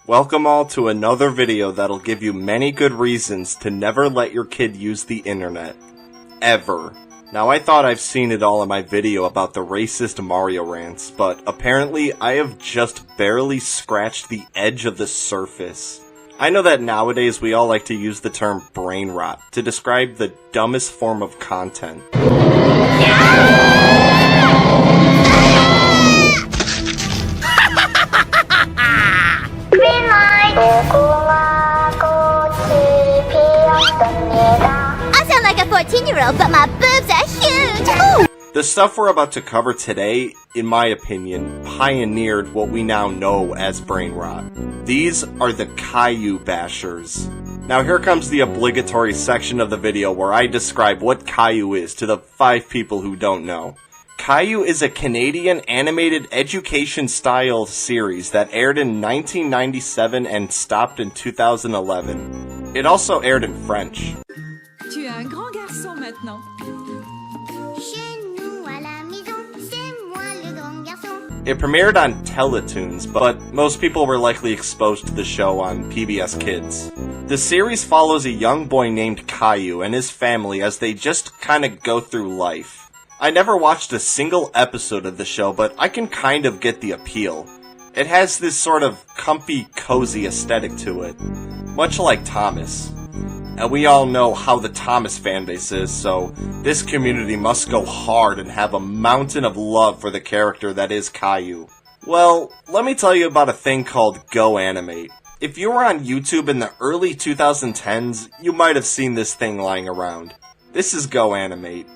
Welcome all to another video that'll give you many good reasons to never let your kid use the internet. Ever. Now I thought I've seen it all in my video about the racist Mario rants, but apparently I have just barely scratched the edge of the surface. I know that nowadays we all like to use the term brain rot to describe the dumbest form of content. I sound like a 14-year-old, but my boobs are huge! Ooh. The stuff we're about to cover today, in my opinion, pioneered what we now know as brain rot. These are the Caillou Bashers. Now here comes the obligatory section of the video where I describe what Caillou is to the 5 people who don't know. Caillou is a Canadian animated education-style series that aired in 1997 and stopped in 2011. It also aired in French. Tu es un grand garçon maintenant. It premiered on Teletoons, but most people were likely exposed to the show on PBS Kids. The series follows a young boy named Caillou and his family as they just kinda go through life. I never watched a single episode of the show, but I can kind of get the appeal. It has this sort of comfy, cozy aesthetic to it, much like Thomas. And we all know how the Thomas fanbase is, so this community must go hard and have a mountain of love for the character that is Caillou. Well, let me tell you about a thing called GoAnimate. If you were on YouTube in the early 2010s, you might have seen this thing lying around. This is GoAnimate.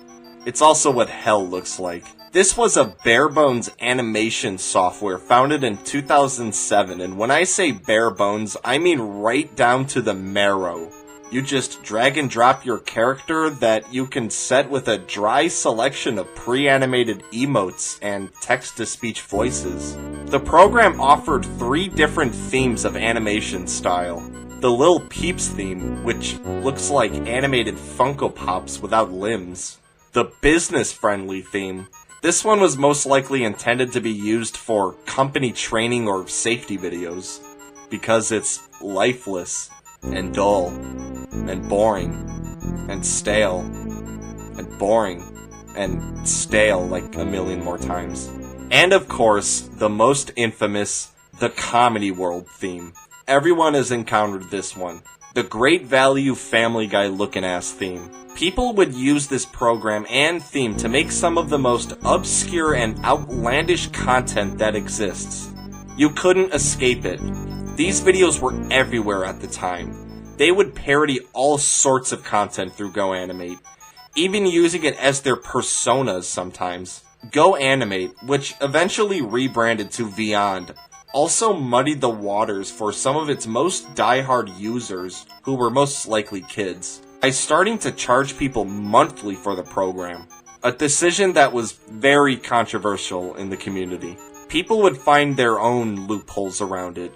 It's also what hell looks like. This was a bare-bones animation software founded in 2007, and when I say bare-bones, I mean right down to the marrow. You just drag and drop your character that you can set with a dry selection of pre-animated emotes and text-to-speech voices. The program offered 3 different themes of animation style. The Lil Peeps theme, which looks like animated Funko Pops without limbs. The business-friendly theme. This one was most likely intended to be used for company training or safety videos, because it's lifeless and dull and boring and stale and boring and stale like a million more times. And of course, the most infamous, the Comedy World theme. Everyone has encountered this one. The Great Value Family Guy looking ass theme. People would use this program and theme to make some of the most obscure and outlandish content that exists. You couldn't escape it. These videos were everywhere at the time. They would parody all sorts of content through GoAnimate, even using it as their personas sometimes. GoAnimate, which eventually rebranded to Vyond, also muddied the waters for some of its most die-hard users, who were most likely kids, by starting to charge people monthly for the program, a decision that was very controversial in the community. People would find their own loopholes around it,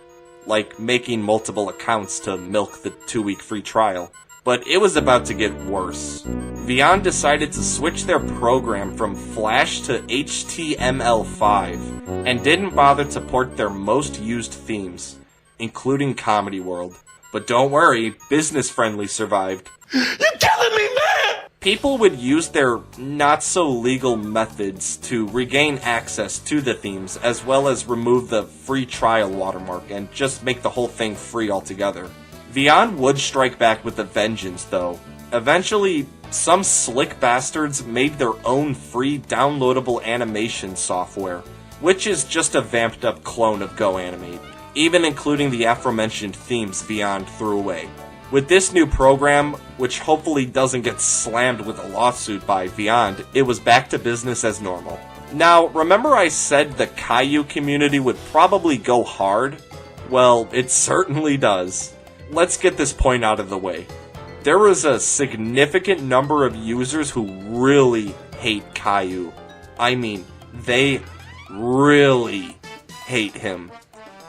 like making multiple accounts to milk the 2-week free trial. But it was about to get worse. Vyond decided to switch their program from Flash to HTML5, and didn't bother to port their most used themes, including Comedy World. But don't worry, Business Friendly survived. You're killing me, man! People would use their not-so-legal methods to regain access to the themes, as well as remove the free trial watermark and just make the whole thing free altogether. Vyond would strike back with a vengeance, though. Eventually, some slick bastards made their own free downloadable animation software, which is just a vamped-up clone of GoAnimate, even including the aforementioned themes Vyond threw away. With this new program, which hopefully doesn't get slammed with a lawsuit by Vyond, it was back to business as normal. Now, remember I said the Caillou community would probably go hard? Well, it certainly does. Let's get this point out of the way. There was a significant number of users who really hate Caillou. I mean, they really hate him.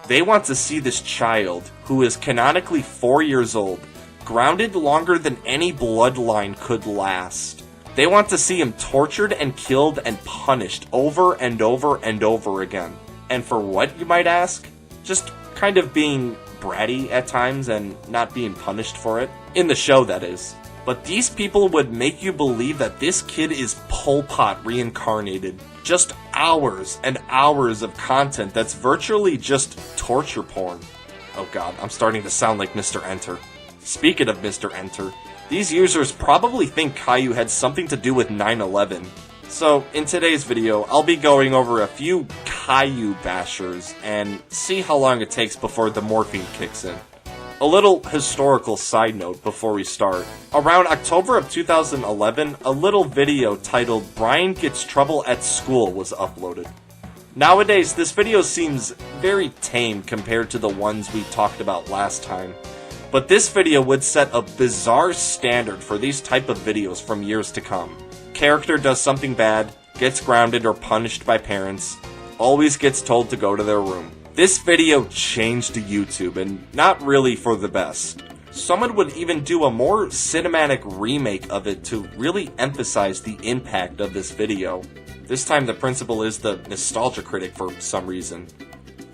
They want to see this child, who is canonically 4 years old, grounded longer than any bloodline could last. They want to see him tortured and killed and punished over and over and over again. And for what, you might ask? Just kind of being bratty at times and not being punished for it. In the show, that is. But these people would make you believe that this kid is Pol Pot reincarnated. Just hours and hours of content that's virtually just torture porn. Oh god, I'm starting to sound like Mr. Enter. Speaking of Mr. Enter, these users probably think Caillou had something to do with 9/11. So, in today's video, I'll be going over a few Caillou Bashers and see how long it takes before the morphine kicks in. A little historical side note before we start. Around October of 2011, a little video titled "Brian Gets Trouble at School" was uploaded. Nowadays, this video seems very tame compared to the ones we talked about last time. But this video would set a bizarre standard for these type of videos from years to come. Character does something bad, gets grounded or punished by parents, always gets told to go to their room. This video changed YouTube, and not really for the best. Someone would even do a more cinematic remake of it to really emphasize the impact of this video. This time the principal is the nostalgia critic for some reason.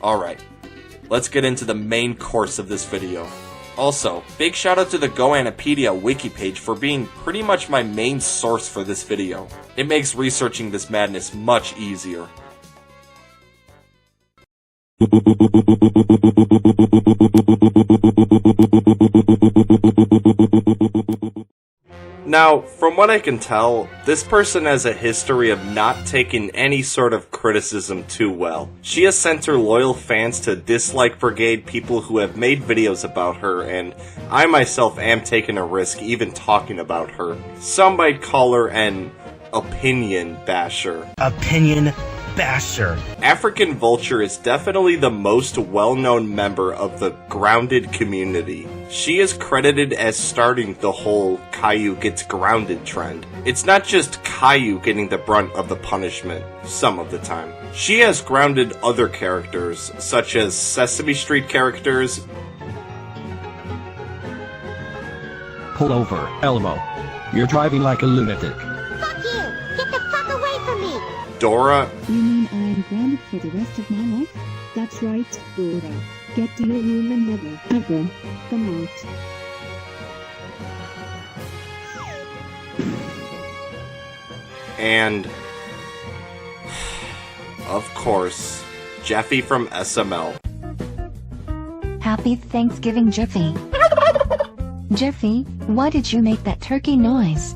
Alright, let's get into the main course of this video. Also, big shout out to the GoAnipedia wiki page for being pretty much my main source for this video. It makes researching this madness much easier. Now, from what I can tell, this person has a history of not taking any sort of criticism too well. She has sent her loyal fans to dislike brigade people who have made videos about her, and I myself am taking a risk even talking about her. Some might call her an opinion basher. Opinion basher. African Vulture is definitely the most well-known member of the grounded community. She is credited as starting the whole Caillou gets grounded trend. It's not just Caillou getting the brunt of the punishment, some of the time. She has grounded other characters, such as Sesame Street characters. Pull over, Elmo. You're driving like a lunatic. Fuck you! Get the fuck away from me! Dora. You mean I am grounded for the rest of my life? That's right, Dora. Get to your room and never, ever come out. And, of course, Jeffy from SML. Happy Thanksgiving, Jeffy. Jeffy, why did you make that turkey noise?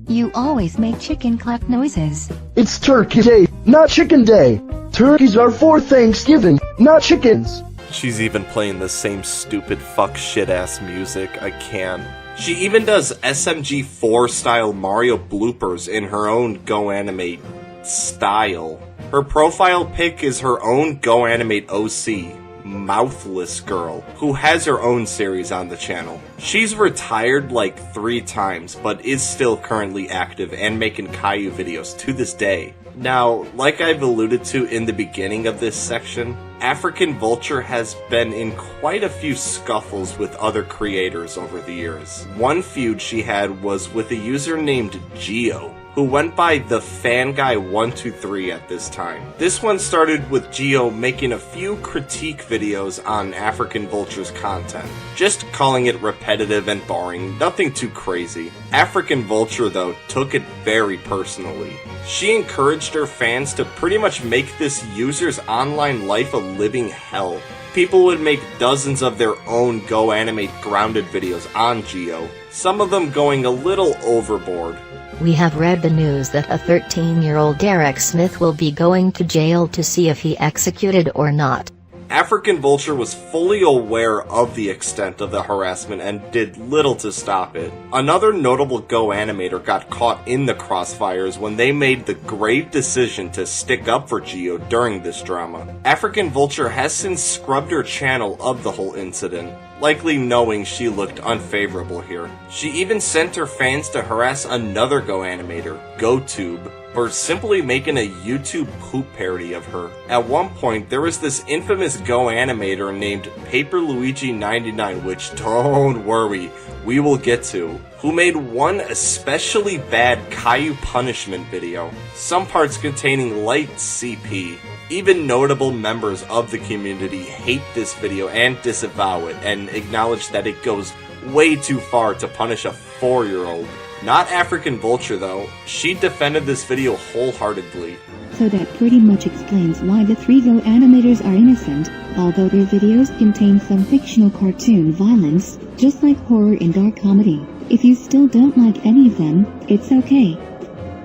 You always make chicken clap noises. It's Turkey Day, not Chicken Day. Turkeys are for Thanksgiving, not chickens. She's even playing the same stupid fuck shit ass music. I can. She even does SMG4 style Mario bloopers in her own GoAnimate style. Her profile pic is her own GoAnimate OC, Mouthless Girl, who has her own series on the channel. She's retired like 3 times, but is still currently active and making Caillou videos to this day. Now, like I've alluded to in the beginning of this section, African Vulture has been in quite a few scuffles with other creators over the years. One feud she had was with a user named Geo, who went by the FanGuy123 at this time. This one started with Geo making a few critique videos on African Vulture's content, just calling it repetitive and boring, nothing too crazy. African Vulture, though, took it very personally. She encouraged her fans to pretty much make this user's online life a living hell. People would make dozens of their own GoAnimate grounded videos on Geo, some of them going a little overboard. We have read the news that a 13-year-old Derek Smith will be going to jail to see if he executed or not. African Vulture was fully aware of the extent of the harassment and did little to stop it. Another notable GoAnimator got caught in the crossfires when they made the grave decision to stick up for Geo during this drama. African Vulture has since scrubbed her channel of the whole incident, likely knowing she looked unfavorable here. She even sent her fans to harass another GoAnimator, GoTube, for simply making a YouTube poop parody of her. At one point, there was this infamous GoAnimator named Paper Luigi 99, which, don't worry, we will get to, who made one especially bad Caillou punishment video, some parts containing light CP. Even notable members of the community hate this video and disavow it, and acknowledge that it goes way too far to punish a 4-year-old. Not African Vulture though, she defended this video wholeheartedly. So that pretty much explains why the 3 Go animators are innocent, although their videos contain some fictional cartoon violence, just like horror and dark comedy. If you still don't like any of them, it's okay.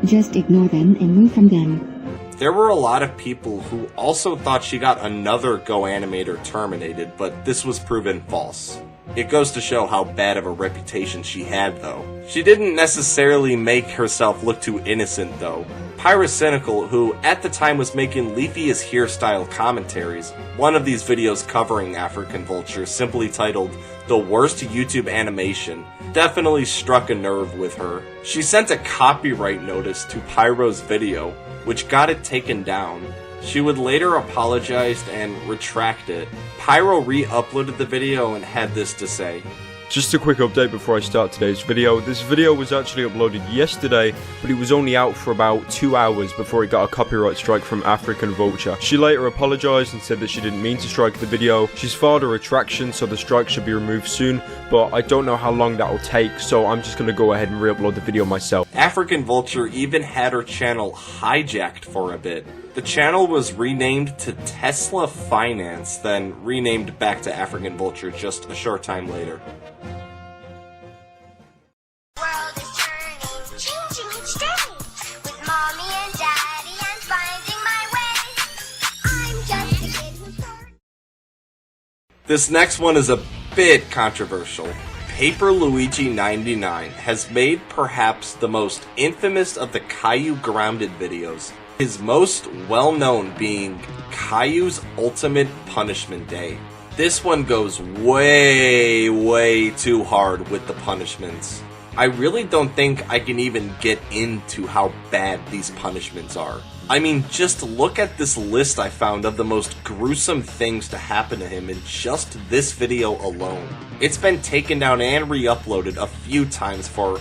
Just ignore them and move from them. There were a lot of people who also thought she got another Go animator terminated, but this was proven false. It goes to show how bad of a reputation she had though. She didn't necessarily make herself look too innocent though. Pyrocynical, who at the time was making Leafy is Here style commentaries, one of these videos covering African Vulture, simply titled The Worst YouTube Animation, definitely struck a nerve with her. She sent a copyright notice to Pyro's video, which got it taken down. She would later apologize and retract it. Pyro re-uploaded the video and had this to say. Just a quick update before I start today's video. This video was actually uploaded yesterday, but it was only out for about 2 hours before it got a copyright strike from African Vulture. She later apologized and said that she didn't mean to strike the video. She's filed a retraction, so the strike should be removed soon, but I don't know how long that will take, so I'm just gonna go ahead and re-upload the video myself. African Vulture even had her channel hijacked for a bit. The channel was renamed to Tesla Finance, then renamed back to African Vulture just a short time later. This next one is a bit controversial. Paper Luigi 99 has made perhaps the most infamous of the Caillou grounded videos, his most well-known being Caillou's Ultimate Punishment Day. This one goes way too hard with the punishments. I really don't think I can even get into how bad these punishments are. I mean, just look at this list I found of the most gruesome things to happen to him in just this video alone. It's been taken down and re-uploaded a few times for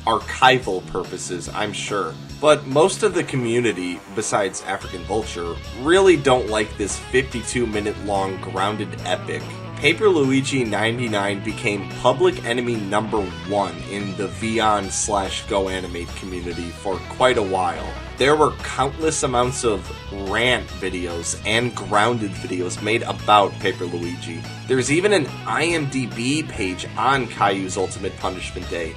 archival purposes, I'm sure. But most of the community, besides African Vulture, really don't like this 52-minute long grounded epic. Paper Luigi 99 became public enemy #1 in the Vyond/Go Animate community for quite a while. There were countless amounts of rant videos and grounded videos made about Paper Luigi. There's even an IMDb page on Caillou's Ultimate Punishment Day.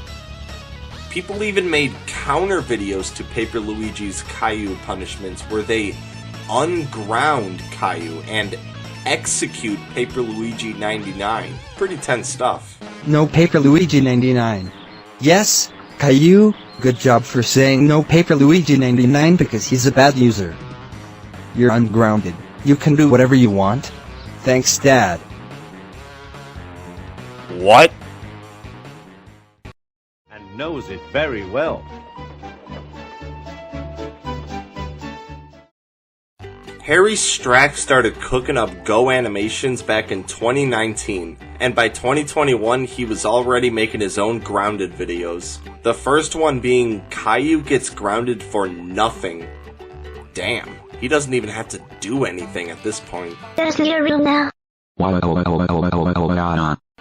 People even made counter videos to Paper Luigi's Caillou punishments where they unground Caillou and execute Paper Luigi 99. Pretty tense stuff. No Paper Luigi 99. Yes, Caillou, good job for saying no Paper Luigi 99 because he's a bad user. You're ungrounded. You can do whatever you want. Thanks, Dad. What? And knows it very well. Harry Strax started cooking up Go animations back in 2019, and by 2021 he was already making his own grounded videos. The first one being Caillou gets grounded for nothing. Damn, he doesn't even have to do anything at this point. There's your real now.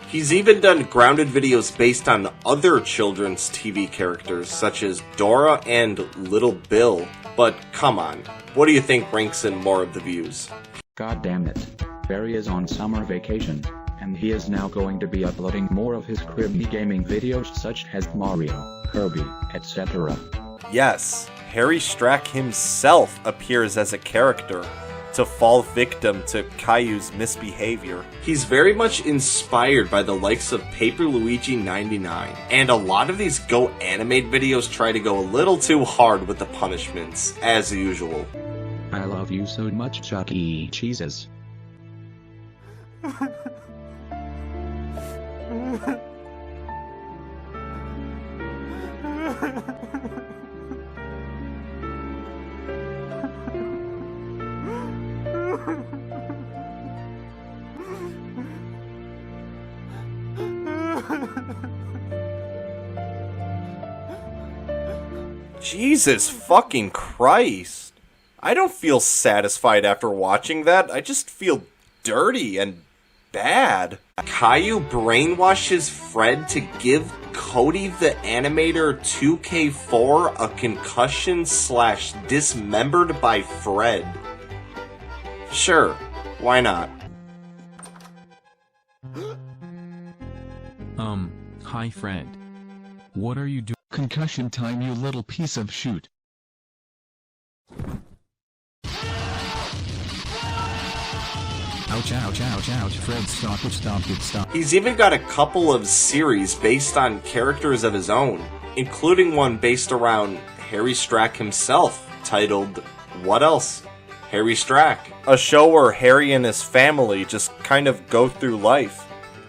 He's even done grounded videos based on other children's TV characters such as Dora and Little Bill. But come on, what do you think ranks in more of the views? God damn it. Barry is on summer vacation, and he is now going to be uploading more of his cribby gaming videos such as Mario, Kirby, etc. Yes, Harry Strack himself appears as a character to fall victim to Caillou's misbehavior. He's very much inspired by the likes of Paper Luigi 99, and a lot of these Go Animate videos try to go a little too hard with the punishments, as usual. I love you so much, Chuck E. Cheeses. Jesus fucking Christ. I don't feel satisfied after watching that. I just feel dirty and bad. Caillou brainwashes Fred to give Cody the Animator 2K4 a concussion / dismembered by Fred. Sure, why not? Hi Fred. What are you doing? Concussion time, you little piece of shoot. Ouch, ouch, ouch, ouch, Fred, stop it, stop it, stop. He's even got a couple of series based on characters of his own, including one based around Harry Strack himself, titled, what else? Harry Strack. A show where Harry and his family just kind of go through life.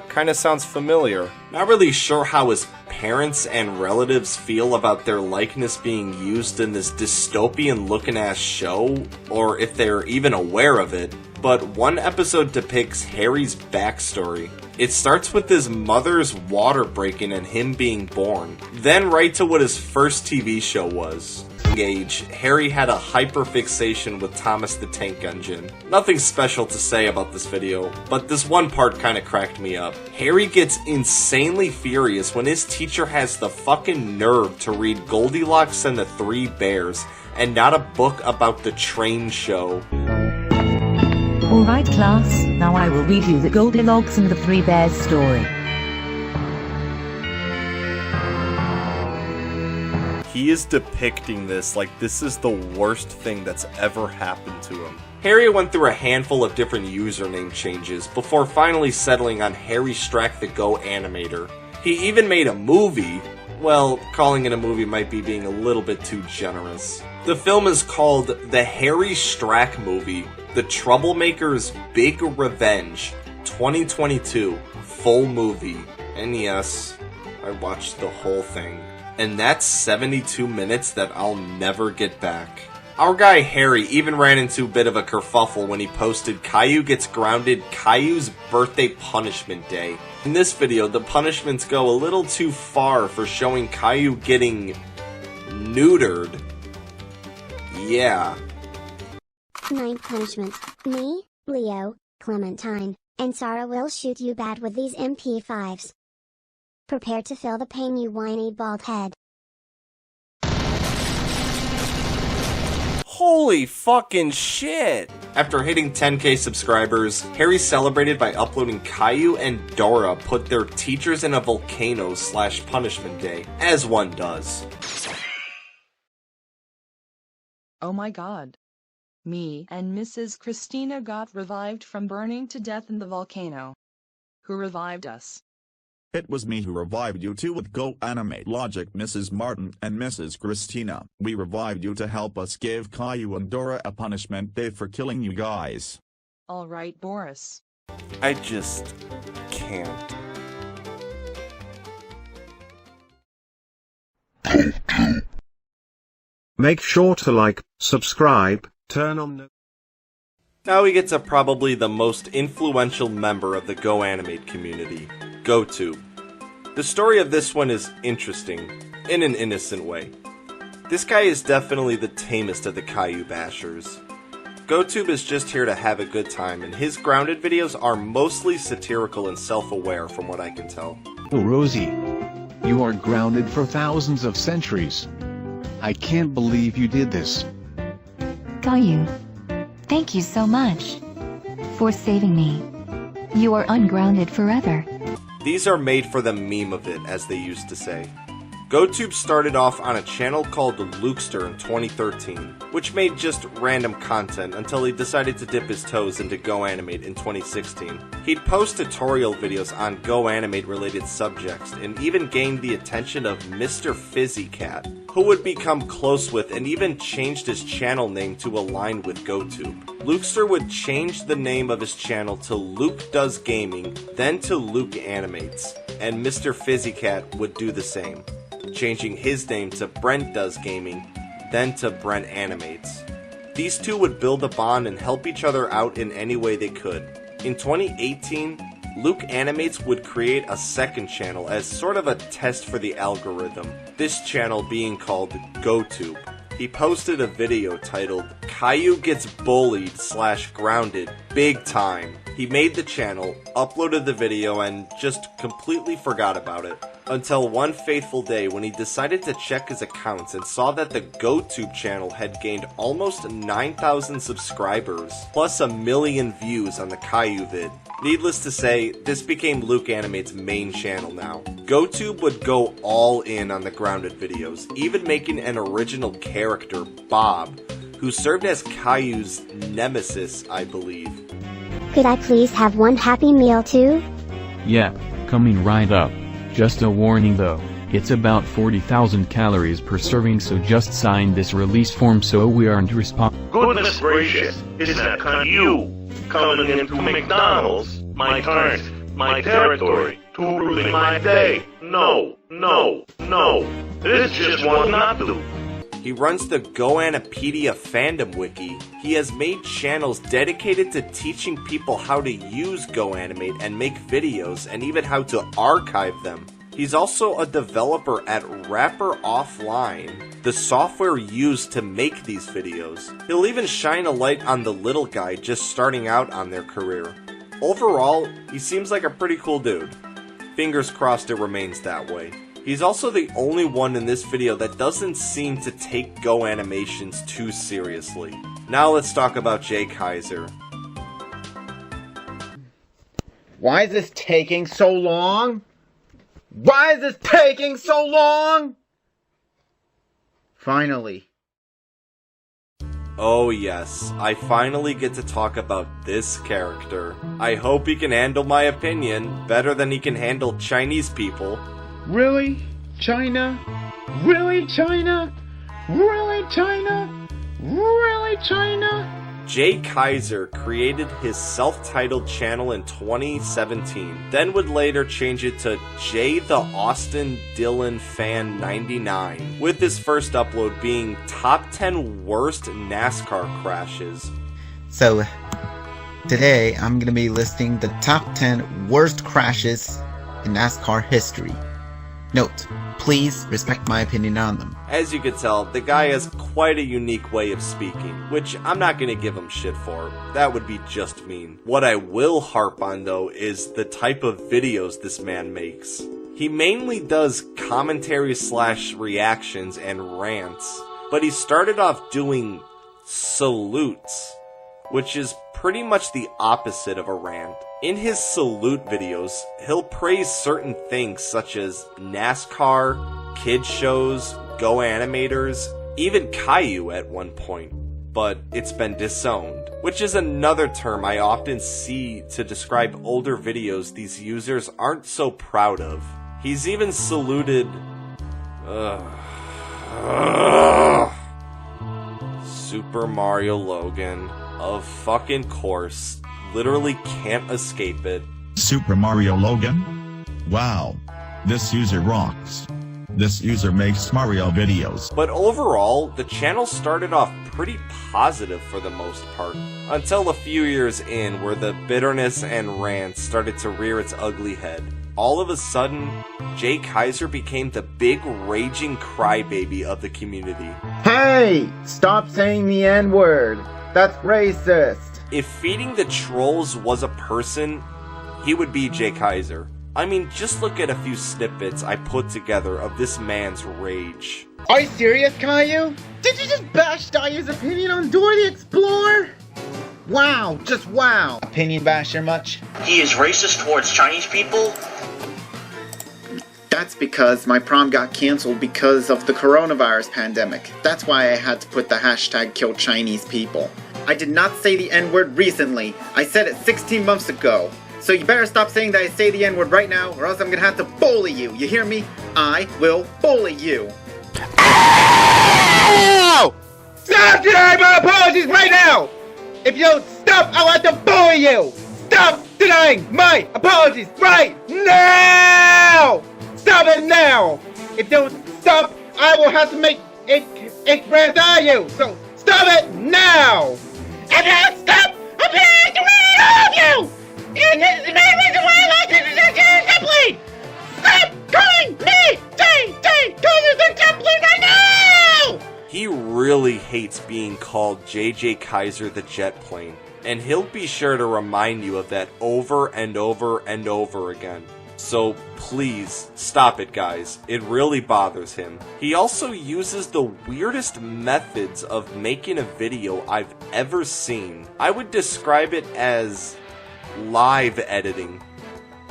Kinda sounds familiar. Not really sure how his parents and relatives feel about their likeness being used in this dystopian looking ass show, or if they're even aware of it, but one episode depicts Harry's backstory. It starts with his mother's water breaking and him being born, then right to what his first TV show was. Age, Harry had a hyperfixation with Thomas the Tank Engine. Nothing special to say about this video, but this one part kinda cracked me up. Harry gets insanely furious when his teacher has the fucking nerve to read Goldilocks and the Three Bears, and not a book about the train show. Alright class, now I will read you the Goldilocks and the Three Bears story. He is depicting this like this is the worst thing that's ever happened to him. Harry went through a handful of different username changes before finally settling on Harry Strack the Go Animator. He even made a movie. Well, calling it a movie might be being a little bit too generous. The film is called The Harry Strack Movie, The Troublemaker's Big Revenge, 2022, full movie. And yes, I watched the whole thing. And that's 72 minutes that I'll never get back. Our guy Harry even ran into a bit of a kerfuffle when he posted Caillou gets grounded Caillou's birthday punishment day. In this video, the punishments go a little too far for showing Caillou getting neutered. Yeah. 9th punishment. Me, Leo, Clementine, and Sarah will shoot you bad with these MP5s. Prepare to feel the pain, you whiny bald head. Holy fucking shit! After hitting 10k subscribers, Harry celebrated by uploading Caillou and Dora put their teachers in a volcano / punishment day, as one does. Oh my god. Me and Mrs. Christina got revived from burning to death in the volcano. Who revived us? It was me who revived you two with Go Animate Logic, Mrs. Martin and Mrs. Christina. We revived you to help us give Caillou and Dora a punishment day for killing you guys. Alright Boris. I just can't. Make sure to like, subscribe, turn on the... Now we get to probably the most influential member of the Go Animate community, GoTo. The story of this one is interesting, in an innocent way. This guy is definitely the tamest of the Caillou Bashers. GoTube is just here to have a good time, and his grounded videos are mostly satirical and self-aware from what I can tell. Oh Rosie, you are grounded for thousands of centuries. I can't believe you did this. Caillou, thank you so much for saving me. You are ungrounded forever. These are made for the meme of it, as they used to say. GoTube started off on a channel called Lukester in 2013, which made just random content until he decided to dip his toes into Go Animate in 2016. He'd post tutorial videos on Go Animate related subjects and even gained the attention of Mr. Fizzycat, who would become close with and even changed his channel name to align with GoTube. Lukester would change the name of his channel to Luke Does Gaming, then to Luke Animates, and Mr. Fizzycat would do the same, changing his name to Brent Does Gaming, then to Brent Animates. These two would build a bond and help each other out in any way they could. In 2018, Luke Animates would create a second channel as sort of a test for the algorithm, this channel being called GoTo. He posted a video titled, Caillou Gets Bullied/Grounded Big Time. He made the channel, uploaded the video, and just completely forgot about it. Until one fateful day when he decided to check his accounts and saw that the GoTube channel had gained almost 9,000 subscribers, plus 1 million views on the Caillou vid. Needless to say, this became Luke Animate's main channel now. GoTube would go all in on the Grounded videos, even making an original character, Bob, who served as Caillou's nemesis, I believe. Could I please have one Happy Meal too? Yeah, coming right up. Just a warning though, it's about 40,000 calories per serving, so just sign this release form so we aren't responsible. Goodness gracious, is that Caillou coming into McDonald's? My turn, my territory, to ruin my day. No, no, no. This just will not do. He runs the GoAnipedia fandom wiki. He has made channels dedicated to teaching people how to use GoAnimate and make videos, and even how to archive them. He's also a developer at Rapper Offline, the software used to make these videos. He'll even shine a light on the little guy just starting out on their career. Overall, he seems like a pretty cool dude. Fingers crossed it remains that way. He's also the only one in this video that doesn't seem to take Go Animations too seriously. Now let's talk about Jay Kaiser. Why is this taking so long? Why is this taking so long? Finally. Oh yes, I finally get to talk about this character. I hope he can handle my opinion better than he can handle Chinese people. Really? China? Really, China? Really, China? Really, China? Jay Kaiser created his self-titled channel in 2017, then would later change it to Jay the Austin Dillon Fan 99, with his first upload being Top 10 Worst NASCAR Crashes. So, today I'm going to be listing the top 10 worst crashes in NASCAR history. Note, please respect my opinion on them. As you can tell, the guy has quite a unique way of speaking, which I'm not going to give him shit for. That would be just mean. What I will harp on though is the type of videos this man makes. He mainly does commentary/reactions and rants, but he started off doing salutes, which is pretty much the opposite of a rant. In his salute videos, he'll praise certain things such as NASCAR, kid shows, Go Animators, even Caillou at one point, but it's been disowned, which is another term I often see to describe older videos these users aren't so proud of. He's even saluted Super Mario Logan, of fucking course. Literally can't escape it. Super Mario Logan? Wow. This user rocks. This user makes Mario videos. But overall, the channel started off pretty positive for the most part, until a few years in where the bitterness and rants started to rear its ugly head. All of a sudden, Jay Kaiser became the big raging crybaby of the community. Hey! Stop saying the N-word! That's racist! If feeding the trolls was a person, he would be Jay Kaiser. I mean, just look at a few snippets I put together of this man's rage. Are you serious, Caillou? Did you just bash Caillou's opinion on Dora the Explorer? Wow, just wow. Opinion basher much? He is racist towards Chinese people? That's because my prom got cancelled because of the coronavirus pandemic. That's why I had to put the hashtag kill Chinese people. I did not say the N-word recently. I said it 16 months ago. So you better stop saying that I say the N-word right now, or else I'm gonna have to bully you. You hear me? I will bully you. Ow! Stop denying my apologies right now! If you don't stop, I'll have to bully you! Stop denying my apologies right now! Stop it now! If you don't stop, I will have to make express on you! So stop it now! If you don't stop, I'm going to love you! And this is the main reason why I JJ Kaiser the jet plane, and he'll be sure to remind you of that over and over and over again. So please, stop it guys, it really bothers him. He also uses the weirdest methods of making a video I've ever seen. I would describe it as live editing.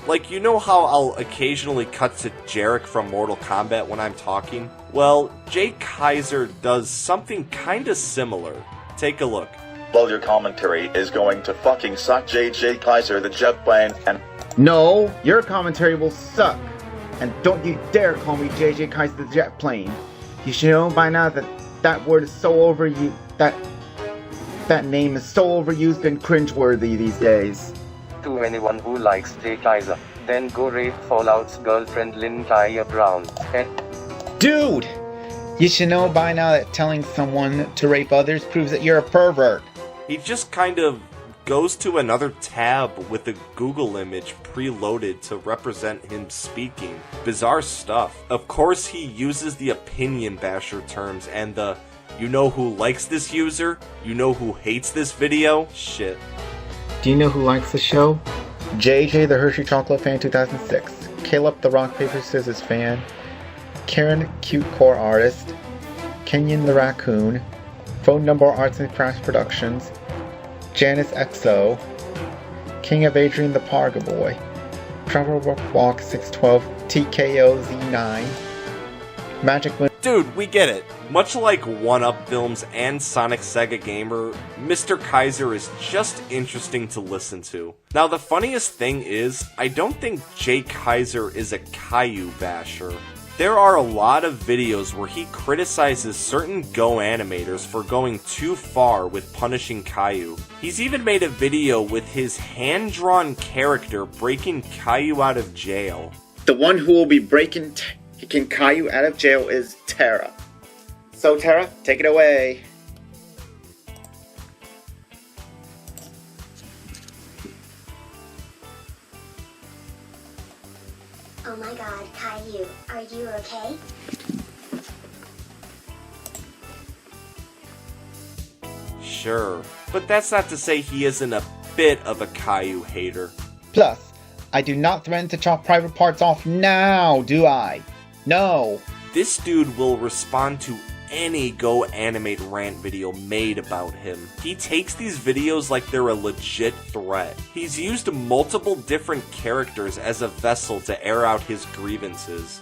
Like, you know how I'll occasionally cut to Jarek from Mortal Kombat when I'm talking? Well, Jay Kaiser does something kinda similar. Take a look. Well, your commentary is going to fucking suck, JJ Kaiser the jet plane, and... No, your commentary will suck. And don't you dare call me JJ Kaiser the jet plane. You should know by now that that word is so overused, that name is so overused and cringeworthy these days. To anyone who likes Jay Kaiser, then go rape Fallout's girlfriend Lynn Kaya Brown. Dude! You should know by now that telling someone to rape others proves that you're a pervert. He just kind of goes to another tab with a Google image preloaded to represent him speaking. Bizarre stuff. Of course he uses the opinion basher terms and the you know who likes this user, you know who hates this video shit. Do you know who likes the show? JJ the Hershey Chocolate fan 2006, Caleb the Rock Paper Scissors fan, Karen Cute Core Artist, Kenyon the Raccoon, Phone Number Arts and Crafts Productions, Janice XO, King of Adrian the Parga Boy, Travel Walk 612, TKO Z9, Magic Win. Dude, we get it. Much like 1UP Films and Sonic Sega Gamer, Mr. Kaiser is just interesting to listen to. Now the funniest thing is, I don't think Jay Kaiser is a Caillou Basher. There are a lot of videos where he criticizes certain Go animators for going too far with punishing Caillou. He's even made a video with his hand-drawn character breaking Caillou out of jail. The one who will be breaking Caillou out of jail is Tara. So Tara, take it away. Oh my god, Caillou, are you okay? Sure, but that's not to say he isn't a bit of a Caillou hater. Plus, I do not threaten to chop private parts off now, do I? No. This dude will respond to any Go Animate rant video made about him. He takes these videos like they're a legit threat. He's used multiple different characters as a vessel to air out his grievances,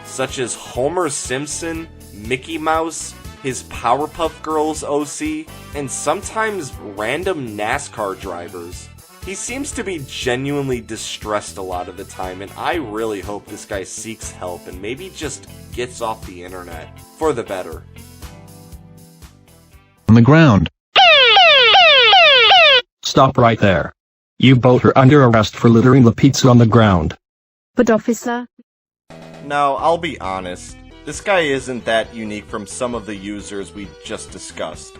such as Homer Simpson, Mickey Mouse, his Powerpuff Girls OC, and sometimes random NASCAR drivers. He seems to be genuinely distressed a lot of the time, and I really hope this guy seeks help and maybe just gets off the internet. For the better. On the ground. Stop right there. You both are under arrest for littering the pizza on the ground. But officer... No, I'll be honest. This guy isn't that unique from some of the users we just discussed.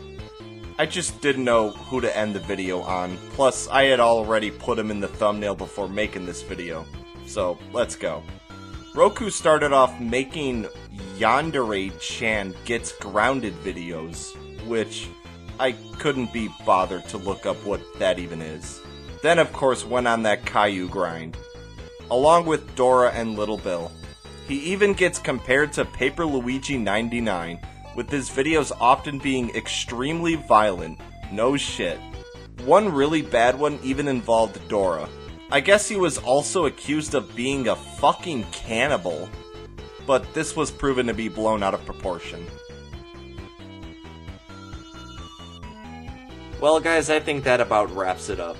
I just didn't know who to end the video on, plus I had already put him in the thumbnail before making this video. So, let's go. Roku started off making Yandere-chan Gets Grounded videos, which I couldn't be bothered to look up what that even is. Then of course went on that Caillou grind, along with Dora and Little Bill. He even gets compared to Paper Luigi 99, with his videos often being extremely violent. No shit. One really bad one even involved Dora. I guess he was also accused of being a fucking cannibal, but this was proven to be blown out of proportion. Well guys, I think that about wraps it up.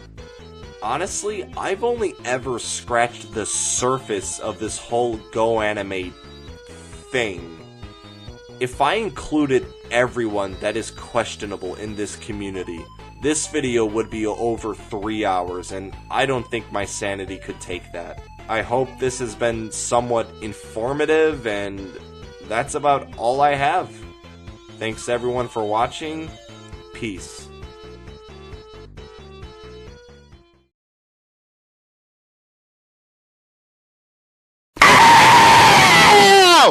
Honestly, I've only ever scratched the surface of this whole Go Animate thing. If I included everyone that is questionable in this community, this video would be over 3 hours, and I don't think my sanity could take that. I hope this has been somewhat informative, and that's about all I have. Thanks everyone for watching. Peace.